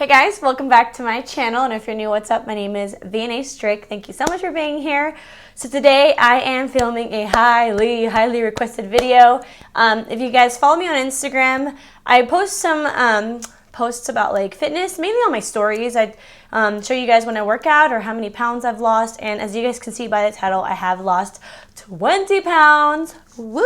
Hey guys, welcome back to my channel, and if you're new, what's up? My name is vianney.strick. Thank you so much for being here. So today I am filming a highly requested video. If you guys follow me on Instagram, I post some posts about like fitness, mainly on my stories. I show you guys when I work out or how many pounds I've lost, and as you guys can see by the title, I have lost 20 pounds. Woo!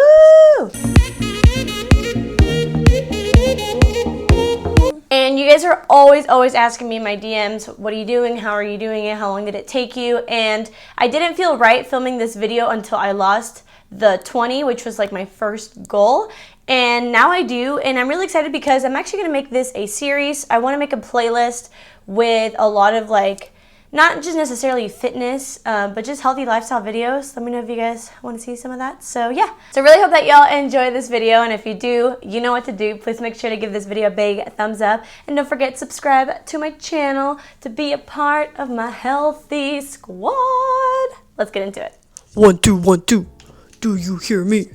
And you guys are always asking me in my DMs, what are you doing? How are you doing it? How long did it take you? And I didn't feel right filming this video until I lost the 20, which was like my first goal. And now I do, and I'm really excited because I'm actually gonna make this a series. I wanna make a playlist with a lot of like, not just necessarily fitness, but just healthy lifestyle videos. Let me know if you guys want to see some of that. So yeah, so I really hope that y'all enjoy this video, and if you do, you know what to do. Please make sure to give this video a big thumbs up, and don't forget to subscribe to my channel to be a part of my healthy squad. Let's get into it. 1 2 1 2. Do you hear me?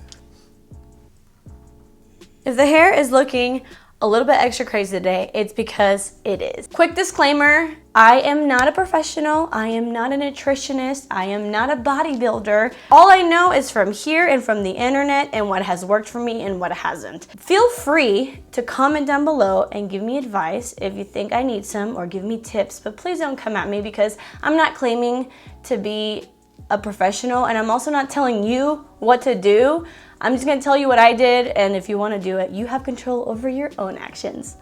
If the hair is looking a little bit extra crazy today, it's because it is. Quick disclaimer, I am not a professional, I am not a nutritionist, I am not a bodybuilder. All I know is from here and from the internet and what has worked for me and what hasn't. Feel free to comment down below and give me advice if you think I need some, or give me tips, but please don't come at me because I'm not claiming to be a professional, and I'm also not telling you what to do. I'm just gonna tell you what I did, and if you wanna do it, you have control over your own actions.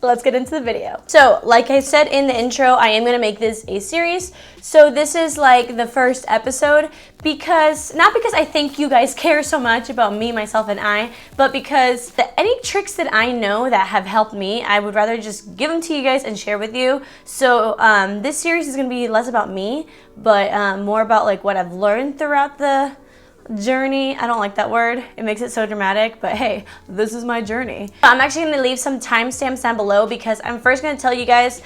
Let's get into the video. So, like I said in the intro, I am gonna make this a series. So this is like the first episode because, not because I think you guys care so much about me, myself, and I, but because any tricks that I know that have helped me, I would rather just give them to you guys and share with you. So this series is gonna be less about me, but more about like what I've learned throughout the journey. I don't like that word. It makes it so dramatic, but hey, this is my journey. I'm actually going to leave some timestamps down below because I'm first going to tell you guys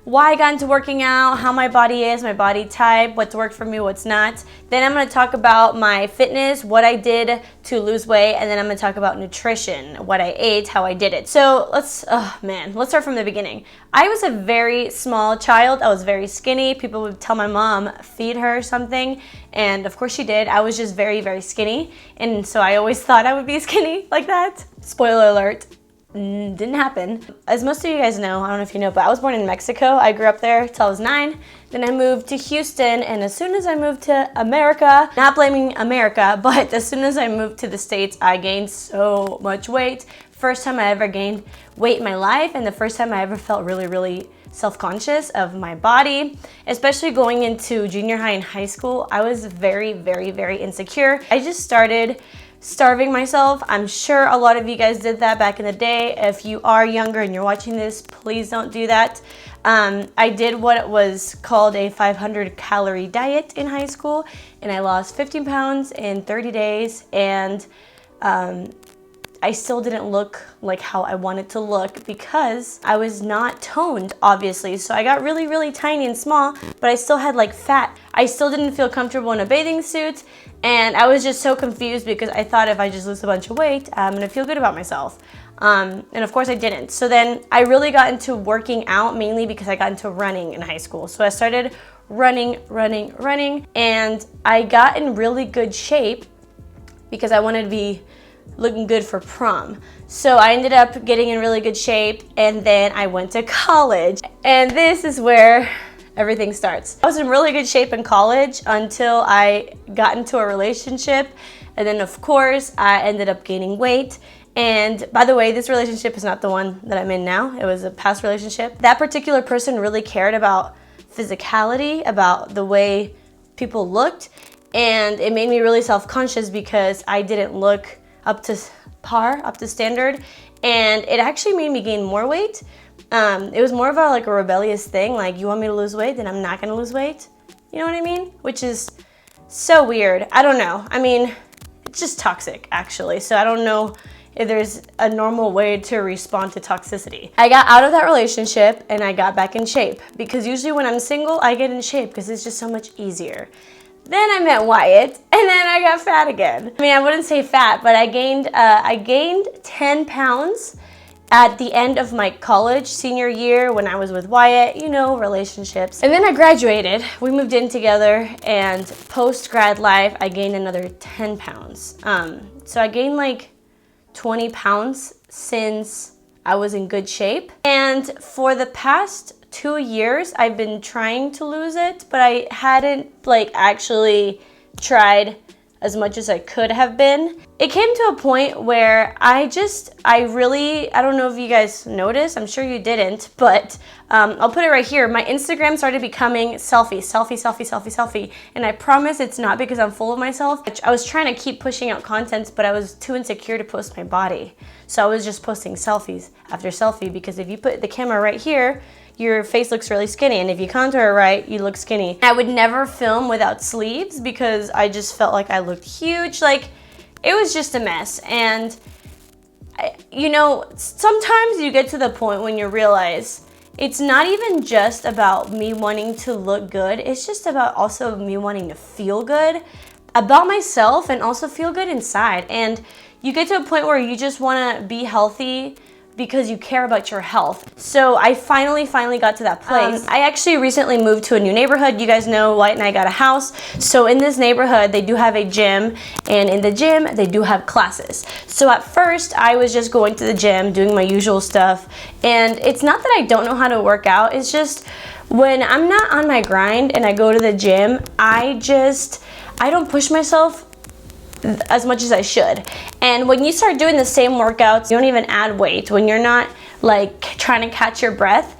why I got into working out, how my body is, my body type, what's worked for me, what's not. Then I'm going to talk about my fitness, what I did to lose weight, and then I'm going to talk about nutrition, what I ate, how I did it. So let's start from the beginning. I was a very small child. I was very skinny. People would tell my mom, feed her something, and of course she did. I was just very skinny, and so I always thought I would be skinny like that. Spoiler alert. Didn't happen. As most of you guys know, I don't know if you know, but I was born in Mexico. I grew up there till I was 9. Then I moved to Houston, and as soon as I moved to America, not blaming America, but as soon as I moved to the States, I gained so much weight. First time I ever gained weight in my life, and the first time I ever felt really self-conscious of my body, especially going into junior high and high school. I was very insecure. I just started starving myself. I'm sure a lot of you guys did that back in the day. If you are younger and you're watching this, please don't do that. I did what was called a 500 calorie diet in high school, and I lost 15 pounds in 30 days, and I still didn't look like how I wanted to look because I was not toned, obviously. So I got really tiny and small, but I still had like fat. I still didn't feel comfortable in a bathing suit, and I was just so confused because I thought if I just lose a bunch of weight, I'm gonna feel good about myself. And of course I didn't. So then I really got into working out mainly because I got into running in high school. So I started running, and I got in really good shape because I wanted to be looking good for prom. So I ended up getting in really good shape, and then I went to college, and this is where everything starts. I was in really good shape in college until I got into a relationship, and then of course I ended up gaining weight. And by the way, this relationship is not the one that I'm in now. It was a past relationship. That particular person really cared about physicality, about the way people looked, and it made me really self-conscious because I didn't look up to par, up to standard, and it actually made me gain more weight. It was more of a rebellious thing, like, you want me to lose weight, then I'm not gonna lose weight. You know what I mean? Which is so weird. I don't know. I mean, it's just toxic, actually. So I don't know if there's a normal way to respond to toxicity. I got out of that relationship and I got back in shape because usually when I'm single, I get in shape because it's just so much easier. Then I met Wyatt, and then I got fat again. I mean, I wouldn't say fat, but I gained 10 pounds at the end of my college senior year when I was with Wyatt, you know, relationships. And then I graduated, we moved in together, and post-grad life, I gained another 10 pounds. So I gained like 20 pounds since I was in good shape. And for the past 2 years, I've been trying to lose it, but I hadn't like actually tried as much as I could have been. It came to a point where I don't know if you guys noticed, I'm sure you didn't, but I'll put it right here. My Instagram started becoming selfie. And I promise it's not because I'm full of myself. I was trying to keep pushing out content, but I was too insecure to post my body. So I was just posting selfies after selfie, because if you put the camera right here, your face looks really skinny, and if you contour it right, you look skinny. I would never film without sleeves because I just felt like I looked huge. Like, it was just a mess. And you know, sometimes you get to the point when you realize it's not even just about me wanting to look good, it's just about also me wanting to feel good about myself and also feel good inside. And you get to a point where you just want to be healthy because you care about your health. So I finally got to that place. I actually recently moved to a new neighborhood. You guys know White and I got a house. So in this neighborhood, they do have a gym, and in the gym, they do have classes. So at first, I was just going to the gym, doing my usual stuff. And it's not that I don't know how to work out. It's just when I'm not on my grind and I go to the gym, I don't push myself as much as I should. And when you start doing the same workouts, you don't even add weight, when you're not like trying to catch your breath,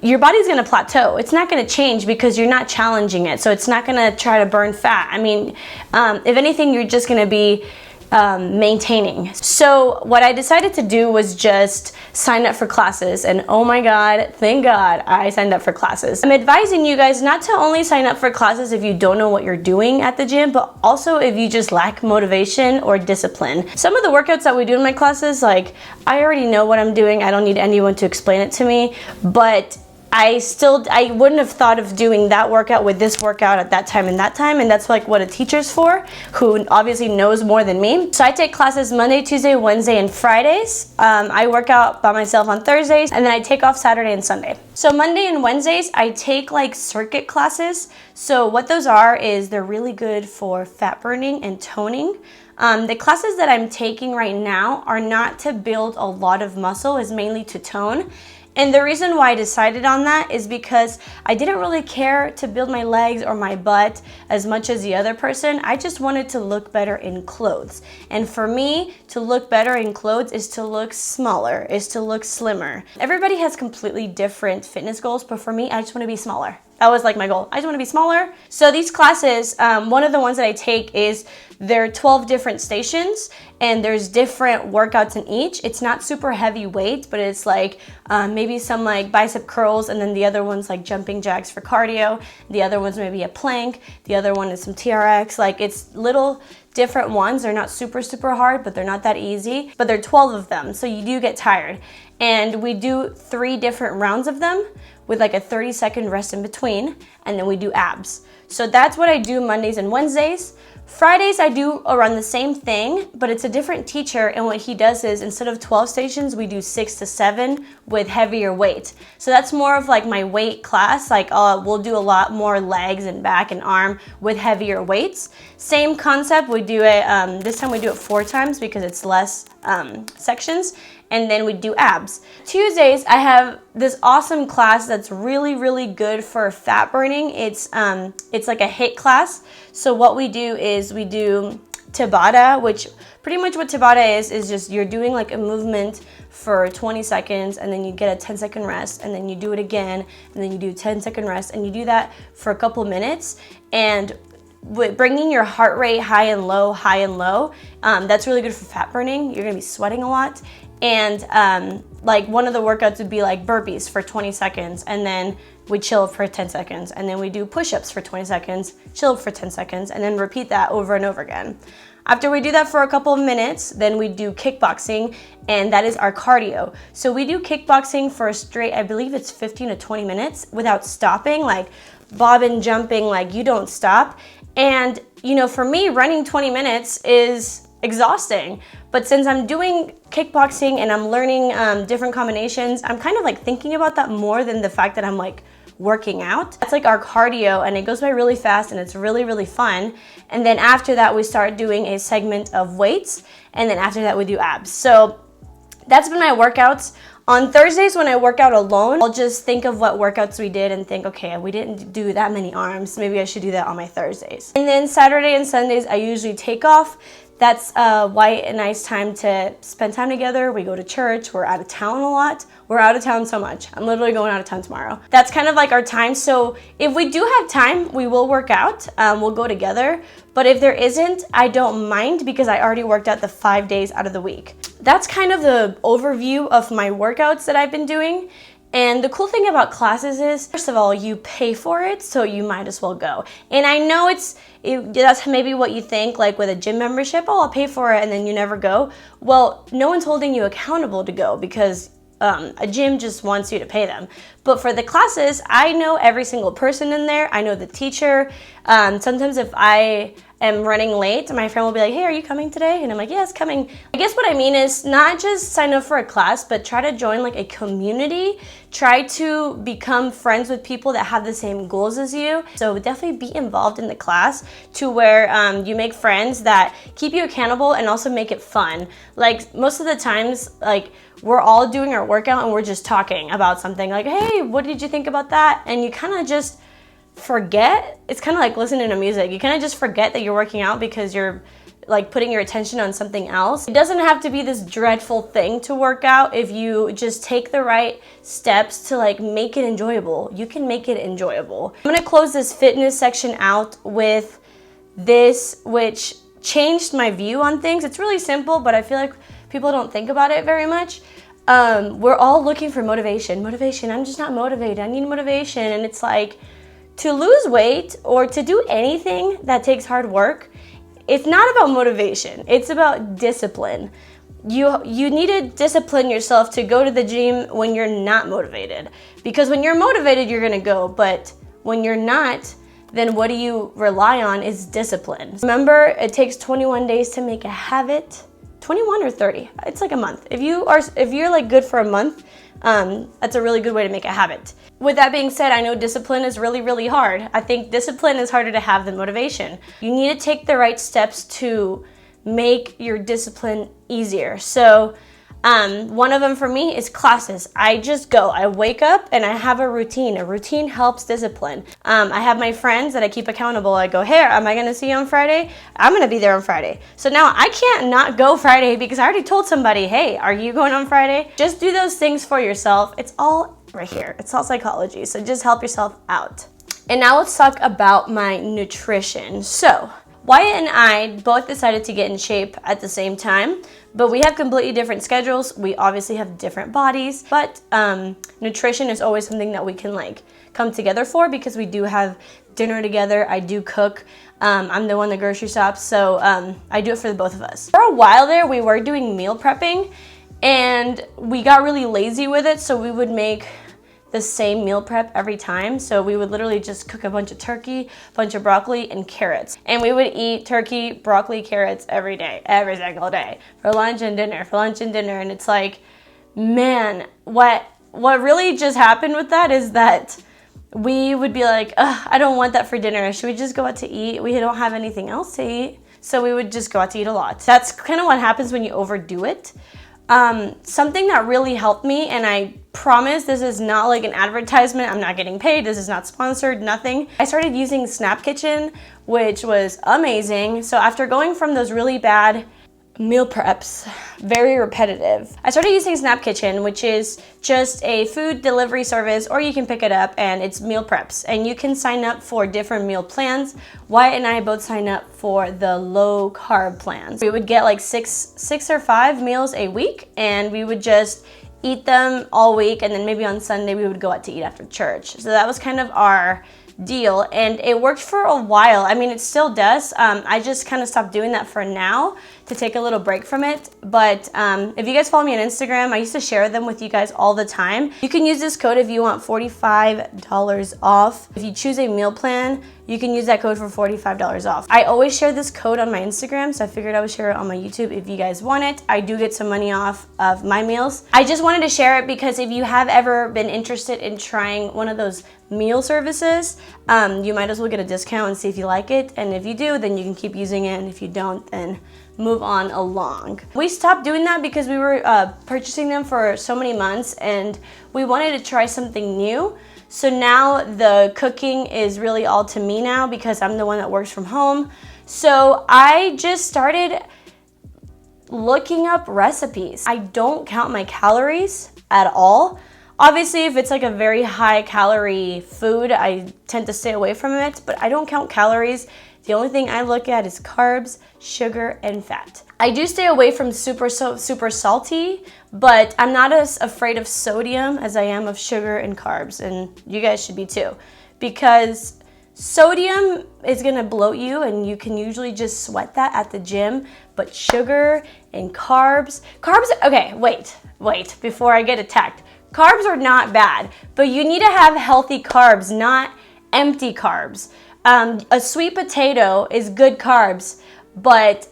your body's gonna plateau. It's not gonna change because you're not challenging it. So it's not gonna try to burn fat. I mean, if anything, you're just gonna be maintaining. So what I decided to do was just sign up for classes, and oh my God, thank God I signed up for classes. I'm advising you guys not to only sign up for classes if you don't know what you're doing at the gym, but also if you just lack motivation or discipline. Some of the workouts that we do in my classes, like, I already know what I'm doing. I don't need anyone to explain it to me, but I wouldn't have thought of doing that workout with this workout at that time, and that's like what a teacher's for, who obviously knows more than me. So I take classes Monday, Tuesday, Wednesday, and Fridays. I work out by myself on Thursdays, and then I take off Saturday and Sunday. So Monday and Wednesdays, I take like circuit classes. So what those are is they're really good for fat burning and toning. The classes that I'm taking right now are not to build a lot of muscle, it's mainly to tone. And the reason why I decided on that is because I didn't really care to build my legs or my butt as much as the other person. I just wanted to look better in clothes. And for me, to look better in clothes is to look smaller, is to look slimmer. Everybody has completely different fitness goals, but for me, I just want to be smaller. That was like my goal. I just want to be smaller. So these classes, one of the ones that I take is there are 12 different stations, and there's different workouts in each. It's not super heavy weights, but it's like maybe some like bicep curls, and then the other one's like jumping jacks for cardio. The other one's maybe a plank. The other one is some TRX. Like, it's little different ones. They're not super hard, but they're not that easy. But there are 12 of them, so you do get tired. And we do 3 different rounds of them with like a 30-second rest in between, and then we do abs. So that's what I do Mondays and Wednesdays. Fridays I do around the same thing, but it's a different teacher, and what he does is instead of 12 stations, we do 6 to 7 with heavier weight. So that's more of like my weight class. Like we'll do a lot more legs and back and arm with heavier weights. Same concept, we do it, this time we do it 4 times because it's less sections. And then we do abs. Tuesdays, I have this awesome class that's really good for fat burning. It's like a HIIT class. So what we do is we do Tabata, which pretty much what Tabata is just you're doing like a movement for 20 seconds, and then you get a 10-second rest, and then you do it again, and then you do a 10-second rest, and you do that for a couple minutes. And with bringing your heart rate high and low, that's really good for fat burning. You're gonna be sweating a lot. And like one of the workouts would be like burpees for 20 seconds, and then we chill for 10 seconds, and then we do push-ups for 20 seconds, chill for 10 seconds, and then repeat that over and over again. After we do that for a couple of minutes, then we do kickboxing, and that is our cardio. So we do kickboxing for a straight, I believe it's 15 to 20 minutes without stopping, like bobbing, jumping, like you don't stop. And you know, for me, running 20 minutes is exhausting. But since I'm doing kickboxing and I'm learning different combinations, I'm kind of like thinking about that more than the fact that I'm like working out. That's like our cardio, and it goes by really fast and it's really, really fun. And then after that, we start doing a segment of weights, and then after that we do abs. So that's been my workouts. On Thursdays when I work out alone, I'll just think of what workouts we did and think, okay, we didn't do that many arms. Maybe I should do that on my Thursdays. And then Saturday and Sundays, I usually take off. That's Wyatt and I's time to spend time together. We go to church. We're out of town a lot. We're out of town so much. I'm literally going out of town tomorrow. That's kind of like our time. So if we do have time, we will work out. We'll go together. But if there isn't, I don't mind because I already worked out the 5 days out of the week. That's kind of the overview of my workouts that I've been doing. And the cool thing about classes is, first of all, you pay for it, so you might as well go. And I know that's maybe what you think, like with a gym membership, oh, I'll pay for it, and then you never go. Well, no one's holding you accountable to go because a gym just wants you to pay them. But for the classes, I know every single person in there. I know the teacher. Sometimes if I am running late, my friend will be like, hey, are you coming today? And I'm like, yes, coming. I guess what I mean is not just sign up for a class, but try to join like a community. Try to become friends with people that have the same goals as you. So definitely be involved in the class to where you make friends that keep you accountable and also make it fun. Like most of the times, like we're all doing our workout and we're just talking about something like, hey, what did you think about that? And you kind of just forget. It's kind of like listening to music. You kind of just forget that you're working out because you're like putting your attention on something else. It doesn't have to be this dreadful thing to work out. If you just take the right steps to like make it enjoyable, you can make it enjoyable. I'm gonna close this fitness section out with this, which changed my view on things. It's really simple, but I feel like people don't think about it very much. We're all looking for motivation. I'm just not motivated. I need motivation. And it's like, to lose weight or to do anything that takes hard work, it's not about motivation. It's about discipline. You need to discipline yourself to go to the gym when you're not motivated. Because when you're motivated, you're gonna go. But when you're not, then what do you rely on is discipline. Remember, it takes 21 days to make a habit. 21 or 30, it's like a month. If you're like good for a month, that's a really good way to make a habit. With that being said, I know discipline is really, really hard. I think discipline is harder to have than motivation. You need to take the right steps to make your discipline easier. So one of them for me is classes. I just go. I wake up and I have a routine. A routine helps discipline. I have my friends that I keep accountable. I go, hey, am I going to see you on Friday? I'm going to be there on Friday. So now I can't not go Friday because I already told somebody, hey, are you going on Friday? Just do those things for yourself. It's all right here. It's all psychology. So just help yourself out. And now let's talk about my nutrition. So Wyatt and I both decided to get in shape at the same time, but we have completely different schedules. We obviously have different bodies, but nutrition is always something that we can like come together for because we do have dinner together. I do cook. I'm the one that grocery shops, so I do it for the both of us. For a while there, we were doing meal prepping, and we got really lazy with it, so we would make the same meal prep every time. So we would literally just cook a bunch of turkey, a bunch of broccoli, and carrots. And we would eat turkey, broccoli, carrots every day, every single day, for lunch and dinner, And it's like, man, what really just happened with that is that we would be like, I don't want that for dinner. Should we just go out to eat? We don't have anything else to eat. So we would just go out to eat a lot. That's kind of what happens when you overdo it. Something that really helped me, and I promise this is not like an advertisement, I'm not getting paid, this is not sponsored, nothing. I started using Snap Kitchen, which was amazing. So after going from those really bad meal preps, very repetitive, I started using Snap Kitchen, which is just a food delivery service, or you can pick it up and it's meal preps. And you can sign up for different meal plans. Wyatt and I both sign up for the low carb plans. We would get like six or 5 meals a week, and we would just eat them all week, and then maybe on Sunday we would go out to eat after church. So that was kind of our deal, and it worked for a while. I mean, it still does. I just kind of stopped doing that for now to take a little break from it. But if you guys follow me on Instagram, I used to share them with you guys all the time. You can use this code if you want $45 off. If you choose a meal plan, you can use that code for $45 off. I always share this code on my Instagram, so I figured I would share it on my YouTube if you guys want it. I do get some money off of my meals. I just wanted to share it because if you have ever been interested in trying one of those meal services, you might as well get a discount and see if you like it. And if you do, then you can keep using it. And if you don't, then move on along. We stopped doing that because we were purchasing them for so many months and we wanted to try something new. So now the cooking is really all to me now because I'm the one that works from home. So I just started looking up recipes. I don't count my calories at all. Obviously, if it's like a very high calorie food, I tend to stay away from it, but I don't count calories. The only thing I look at is carbs, sugar, and fat. I do stay away from super salty, but I'm not as afraid of sodium as I am of sugar and carbs, and you guys should be too. Because sodium is gonna bloat you and you can usually just sweat that at the gym, but sugar and carbs, okay, wait, before I get attacked. Carbs are not bad, but you need to have healthy carbs, not empty carbs. A sweet potato is good carbs, but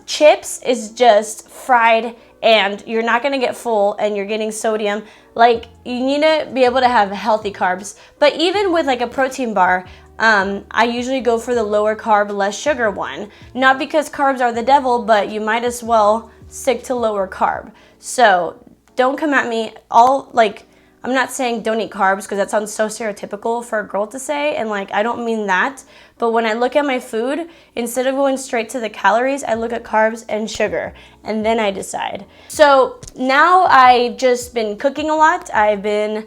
chips is just fried and you're not gonna get full and you're getting sodium. Like, you need to be able to have healthy carbs. But even with like a protein bar, I usually go for the lower carb, less sugar one. Not because carbs are the devil, but you might as well stick to lower carb. So don't come at me I'm not saying don't eat carbs because that sounds so stereotypical for a girl to say, and like I don't mean that, but when I look at my food, instead of going straight to the calories, I look at carbs and sugar and then I decide. So now I just been cooking a lot. I've been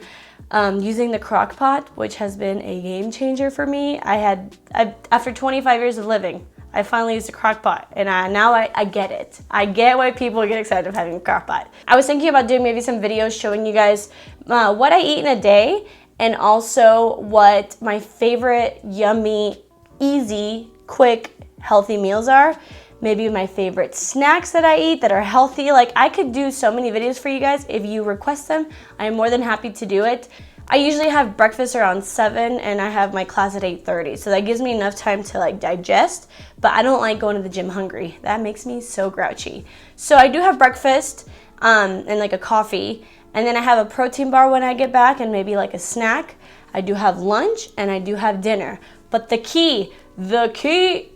using the crock pot, which has been a game changer for me. After 25 years of living, I finally used a crock pot, and now I get it. I get why people get excited of having a crock pot. I was thinking about doing maybe some videos showing you guys what I eat in a day, and also what my favorite yummy, easy, quick, healthy meals are. Maybe my favorite snacks that I eat that are healthy. Like, I could do so many videos for you guys. If you request them, I'm more than happy to do it. I usually have breakfast around 7 and I have my class at 8:30. So that gives me enough time to like digest, but I don't like going to the gym hungry. That makes me so grouchy. So I do have breakfast and like a coffee, and then I have a protein bar when I get back and maybe like a snack. I do have lunch and I do have dinner. But the key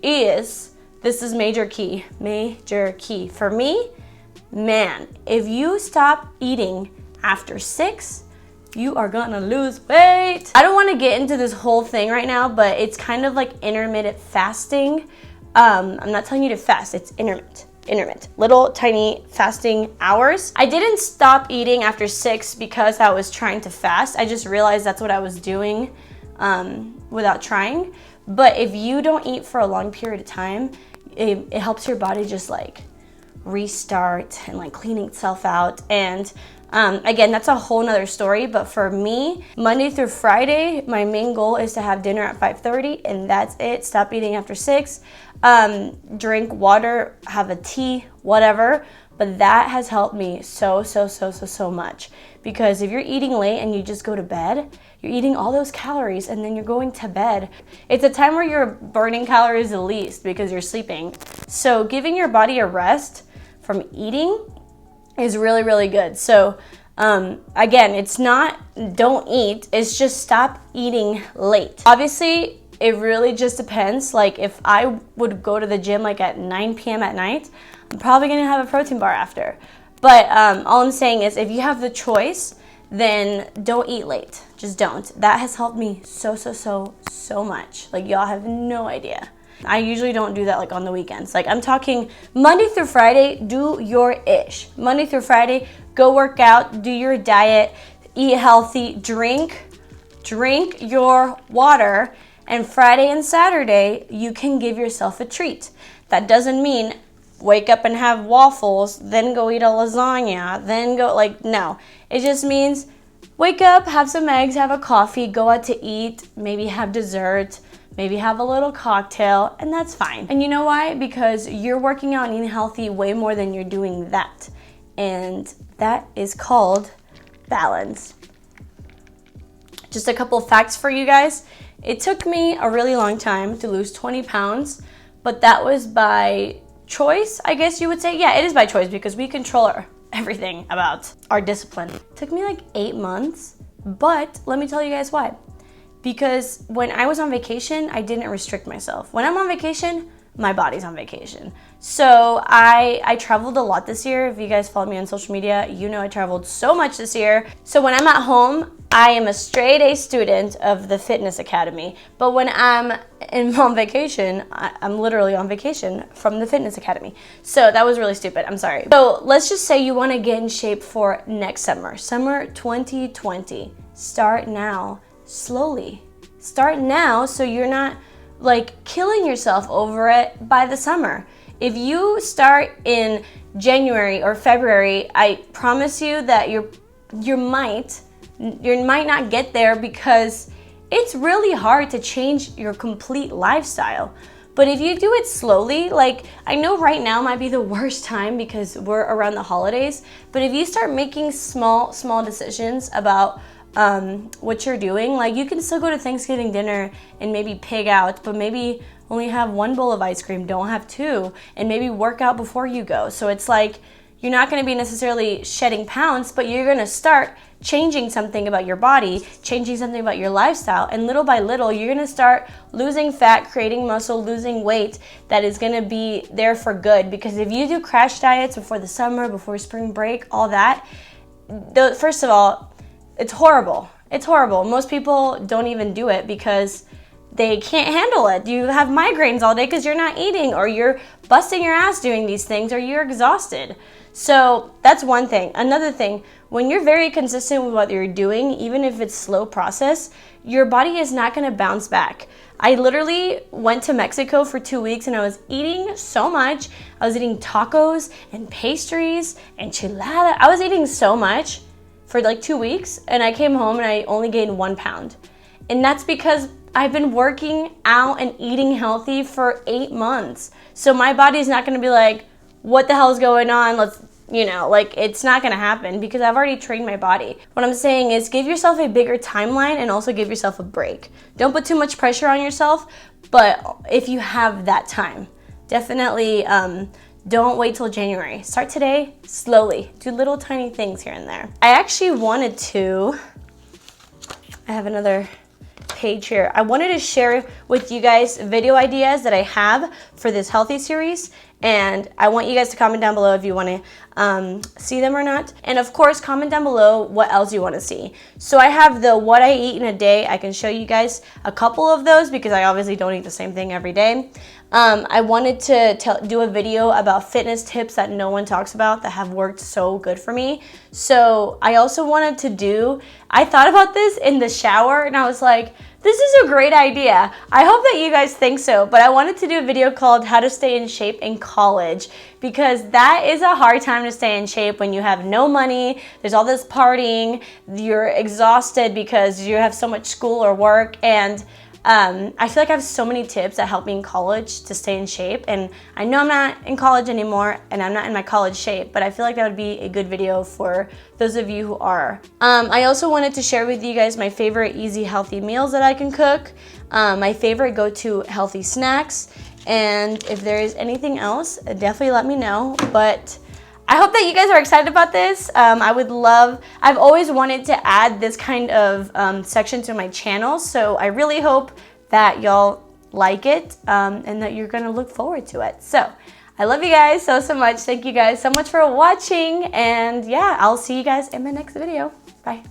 is, this is major key for me, man, if you stop eating after 6, you are gonna lose weight. I don't wanna get into this whole thing right now, but it's kind of like intermittent fasting. I'm not telling you to fast, it's intermittent. Little tiny fasting hours. I didn't stop eating after 6 because I was trying to fast. I just realized that's what I was doing without trying. But if you don't eat for a long period of time, it helps your body just like restart and like cleaning itself out. And again, that's a whole nother story, but for me, Monday through Friday, my main goal is to have dinner at 5:30, and that's it. Stop eating after 6. Drink water, have a tea, whatever. But that has helped me so much. Because if you're eating late and you just go to bed, you're eating all those calories and then you're going to bed. It's a time where you're burning calories the least because you're sleeping. So giving your body a rest from eating is really good. So again, it's not don't eat, it's just stop eating late. Obviously, it really just depends. Like, if I would go to the gym like at 9 p.m. at night, I'm probably gonna have a protein bar after. But all I'm saying is, if you have the choice, then don't eat late. Just don't. That has helped me so much. Like, y'all have no idea. I usually don't do that like on the weekends. Like, I'm talking Monday through Friday, do your ish. Monday through Friday, go work out, do your diet, eat healthy, drink your water, and Friday and Saturday, you can give yourself a treat. That doesn't mean wake up and have waffles, then go eat a lasagna, then go, like, no. It just means wake up, have some eggs, have a coffee, go out to eat, maybe have dessert, maybe have a little cocktail, and that's fine. And you know why? Because you're working out and eating healthy way more than you're doing that. And that is called balance. Just a couple of facts for you guys. It took me a really long time to lose 20 pounds, but that was by choice, I guess you would say. Yeah, it is by choice because we control everything about our discipline. It took me like 8 months, but let me tell you guys why. Because when I was on vacation, I didn't restrict myself. When I'm on vacation, my body's on vacation. So I traveled a lot this year. If you guys follow me on social media, you know I traveled so much this year. So when I'm at home, I am a straight A student of the fitness academy. But when I'm on vacation, I'm literally on vacation from the fitness academy. So that was really stupid. I'm sorry. So let's just say you want to get in shape for next summer, summer 2020. Start now, slowly. Start now so you're not like killing yourself over it by the summer. If you start in January or February, I promise you that you might not get there because it's really hard to change your complete lifestyle. But if you do it slowly, like I know right now might be the worst time because we're around the holidays, but if you start making small decisions about what you're doing, like you can still go to Thanksgiving dinner and maybe pig out, but maybe only have one bowl of ice cream, don't have two, and maybe work out before you go. So it's like you're not going to be necessarily shedding pounds, but you're going to start changing something about your body, changing something about your lifestyle, and little by little you're going to start losing fat, creating muscle, losing weight that is going to be there for good. Because if you do crash diets before the summer, before spring break, all that, first of all, it's horrible. It's horrible. Most people don't even do it because they can't handle it. You have migraines all day because you're not eating, or you're busting your ass doing these things, or you're exhausted. So that's one thing. Another thing, when you're very consistent with what you're doing, even if it's slow process, your body is not going to bounce back. I literally went to Mexico for 2 weeks and I was eating so much. I was eating tacos and pastries, enchilada. I was eating so much for like 2 weeks, and I came home and I only gained 1 pound. And that's because I've been working out and eating healthy for 8 months. So my body's not gonna be like, what the hell is going on? Like it's not gonna happen because I've already trained my body. What I'm saying is give yourself a bigger timeline and also give yourself a break. Don't put too much pressure on yourself, but if you have that time, definitely don't wait till January. Start today, slowly. Do little tiny things here and there. I actually wanted to, I have another page here. I wanted to share with you guys video ideas that I have for this healthy series, and I want you guys to comment down below if you want to see them or not. And of course, comment down below what else you want to see. So I have the what I eat in a day. I can show you guys a couple of those because I obviously don't eat the same thing every day. I wanted to do a video about fitness tips that no one talks about that have worked so good for me. So I also wanted to I thought about this in the shower and I was like, this is a great idea. I hope that you guys think so, but I wanted to do a video called How to Stay in Shape in College, because that is a hard time to stay in shape when you have no money, there's all this partying, you're exhausted because you have so much school or work, and I feel like I have so many tips that help me in college to stay in shape. And I know I'm not in college anymore and I'm not in my college shape, but I feel like that would be a good video for those of you who are. I also wanted to share with you guys my favorite easy healthy meals that I can cook, my favorite go-to healthy snacks, and if there is anything else, definitely let me know. But I hope that you guys are excited about this. I've always wanted to add this kind of section to my channel, so I really hope that y'all like it and that you're gonna look forward to it. So I love you guys so much. Thank you guys so much for watching, and yeah, I'll see you guys in my next video. Bye.